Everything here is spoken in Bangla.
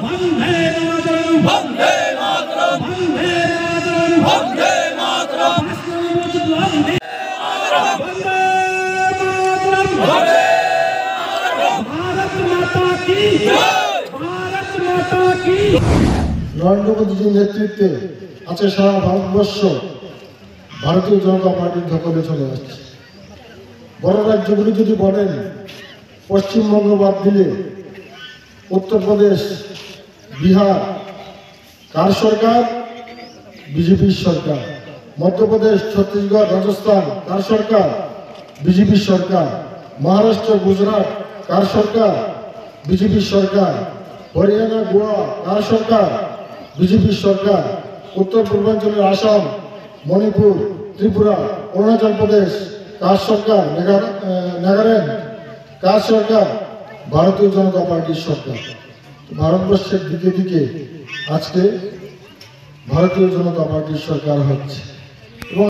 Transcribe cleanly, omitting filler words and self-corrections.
বন্দে মাতরম বন্দে মাতরম বন্দে মাতরম বন্দে মাতরম বন্দে মাতরম বন্দে মাতরম भारत माता की जय भारत माता की নরেন্দ্র মোদীজির নেতৃত্বে আছে সারা ভারতবর্ষ ভারতীয় জনতা পার্টির দখলে চলে আসছে। বড় রাজ্যগুলি যদি বলেন, পশ্চিমবঙ্গ বাদ দিলে উত্তরপ্রদেশ, বিহার কার সরকার? বিজেপির সরকার। মধ্যপ্রদেশ, ছত্তিশগড়, রাজস্থান কার সরকার? বিজেপির সরকার। মহারাষ্ট্র, গুজরাট কার সরকার? বিজেপির সরকার। হরিয়ানা, গোয়া কার সরকার? বিজেপির সরকার। উত্তর পূর্বাঞ্চলের আসাম, মণিপুর, ত্রিপুরা, অরুণাচল প্রদেশ কার সরকার? নাগাল্যান্ড কার সরকার? ভারতীয় জনতা পার্টির সরকার। ভারতবর্ষের দিকে দিকে আজকে ভারতীয় জনতা পার্টির সরকার হচ্ছে।